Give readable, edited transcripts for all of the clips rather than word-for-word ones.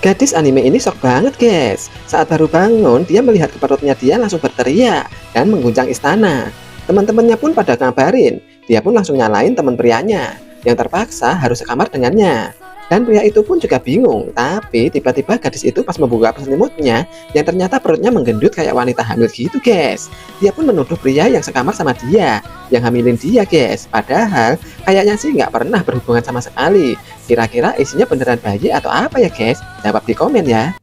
Gadis anime ini shock banget guys. Saat baru bangun, dia melihat ke perutnya, dia langsung berteriak dan mengguncang istana. Teman-temannya pun pada ngabarin. Dia pun langsung nyalain teman prianya yang terpaksa harus sekamar dengannya. Dan pria itu pun juga bingung. Tapi tiba-tiba gadis itu pas membuka selimutnya, yang ternyata perutnya menggendut kayak wanita hamil gitu guys. Dia pun menuduh pria yang sekamar sama dia, yang hamilin dia guys. Padahal kayaknya sih nggak pernah berhubungan sama sekali. Kira-kira isinya beneran bayi atau apa ya guys? Jawab di komen ya.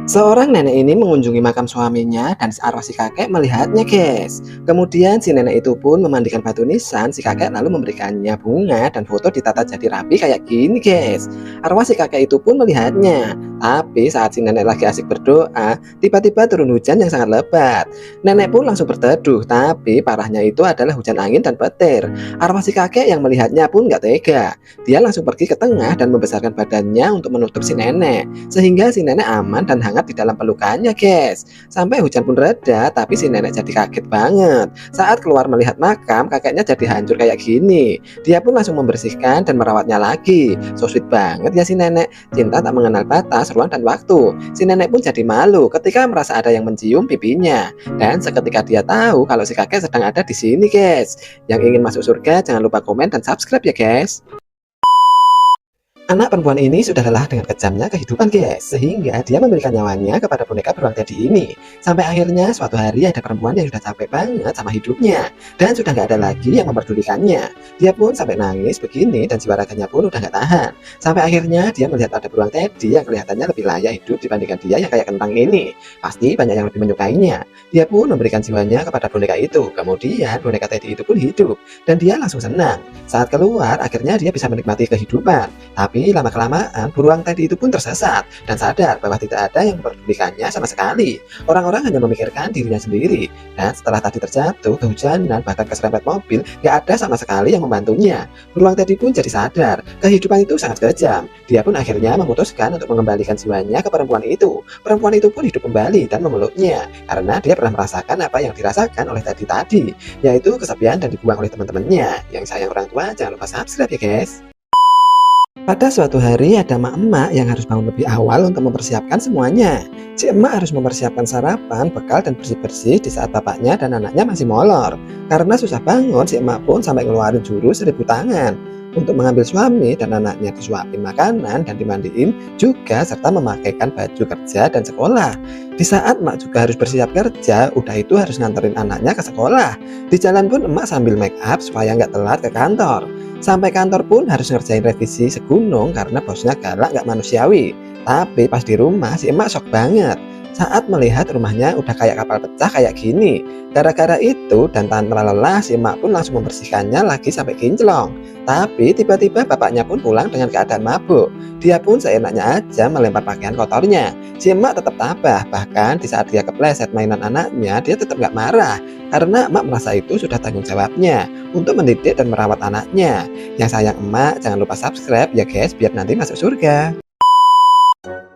Seorang nenek ini mengunjungi makam suaminya dan arwah si kakek melihatnya guys. Kemudian si nenek itu pun memandikan batu nisan si kakek, lalu memberikannya bunga dan foto ditata jadi rapi kayak gini guys. Arwah si kakek itu pun melihatnya. Tapi saat si nenek lagi asik berdoa, tiba-tiba turun hujan yang sangat lebat. Nenek pun langsung berteduh, tapi parahnya itu adalah hujan angin dan petir. Arwah si kakek yang melihatnya pun gak tega. Dia langsung pergi ke tengah dan membesarkan badannya untuk menutup si nenek, sehingga si nenek aman dan hangat di dalam pelukannya guys. Sampai hujan pun reda, tapi si nenek jadi kaget banget. Saat keluar melihat makam, kakeknya jadi hancur kayak gini. Dia pun langsung membersihkan dan merawatnya lagi. So sweet banget ya si nenek. Cinta tak mengenal batas, ruang dan waktu. Si nenek pun jadi malu ketika merasa ada yang mencium pipinya. Dan seketika dia tahu kalau si kakek sedang ada di sini guys. Yang ingin masuk surga jangan lupa komen dan subscribe ya guys. Anak perempuan ini sudah lelah dengan kejamnya kehidupan guys, sehingga dia memberikan nyawanya kepada boneka beruang teddy ini. Sampai akhirnya suatu hari ada perempuan yang sudah capek banget sama hidupnya dan sudah nggak ada lagi yang memperdulikannya. Dia pun sampai nangis begini dan jiwa raganya pun udah nggak tahan. Sampai akhirnya dia melihat ada beruang teddy yang kelihatannya lebih layak hidup dibandingkan dia yang kayak kentang ini. Pasti banyak yang lebih menyukainya. Dia pun memberikan jiwanya kepada boneka itu. Kemudian boneka teddy itu pun hidup dan dia langsung senang. Saat keluar akhirnya dia bisa menikmati kehidupan. Tapi lama-kelamaan beruang teddy itu pun tersesat dan sadar bahwa tidak ada yang memperdulikannya sama sekali. Orang-orang hanya memikirkan dirinya sendiri. Dan setelah tadi terjatuh, kehujanan, bahkan keserempet mobil, gak ada sama sekali yang membantunya. Beruang teddy pun jadi sadar, kehidupan itu sangat kejam. Dia pun akhirnya memutuskan untuk mengembalikan jiwanya ke perempuan itu. Perempuan itu pun hidup kembali dan memeluknya, karena dia pernah merasakan apa yang dirasakan oleh teddy tadi, yaitu kesepian dan dibuang oleh teman-temannya. Yang sayang orang tua, jangan lupa subscribe ya guys. Pada suatu hari ada emak-emak yang harus bangun lebih awal untuk mempersiapkan semuanya. Si emak harus mempersiapkan sarapan, bekal, dan bersih-bersih di saat bapaknya dan anaknya masih molor. Karena susah bangun, si emak pun sampai ngeluarin jurus 1000 tangan untuk mengambil suami dan anaknya disuapin makanan dan dimandiin juga, serta memakaikan baju kerja dan sekolah. Di saat emak juga harus bersiap kerja, udah itu harus nganterin anaknya ke sekolah. Di jalan pun emak sambil make up supaya nggak telat ke kantor. Sampai kantor pun harus ngerjain revisi segunung karena bosnya galak nggak manusiawi. Tapi pas di rumah si emak shock banget saat melihat rumahnya udah kayak kapal pecah kayak gini. Gara-gara itu dan tanpa lelah si emak pun langsung membersihkannya lagi sampai kinclong. Tapi tiba-tiba bapaknya pun pulang dengan keadaan mabuk. Dia pun seenaknya aja melempar pakaian kotornya. Si emak tetap tabah, bahkan di saat dia kepleset mainan anaknya dia tetap nggak marah. Karena emak merasa itu sudah tanggung jawabnya untuk mendidik dan merawat anaknya. Yang sayang emak jangan lupa subscribe ya guys, biar nanti masuk surga.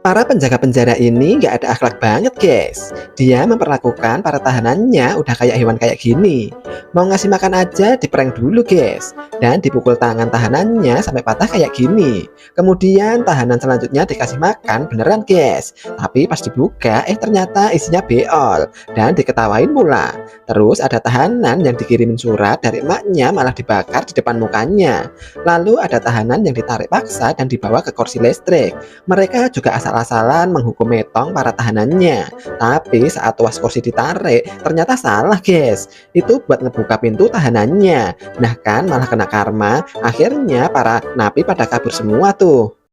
Para penjaga penjara ini nggak ada akhlak banget guys. Dia memperlakukan para tahanannya udah kayak hewan kayak gini. Mau ngasih makan aja diprank dulu guys. Dan dipukul tangan tahanannya sampai patah kayak gini. Kemudian tahanan selanjutnya dikasih makan beneran guys. Tapi pas dibuka ternyata isinya beol. Dan diketawain pula. Terus ada tahanan yang dikirimin surat dari emaknya malah dibakar di depan mukanya. Lalu ada tahanan yang ditarik paksa dan dibawa ke kursi listrik. Mereka juga asal-asalan menghukum metong para tahanannya. Tapi saat tuas kursi ditarik ternyata salah guys. Itu buat ngebuka pintu tahanannya. Nah kan malah kena karma. Akhirnya para napi pada kabur semua tuh.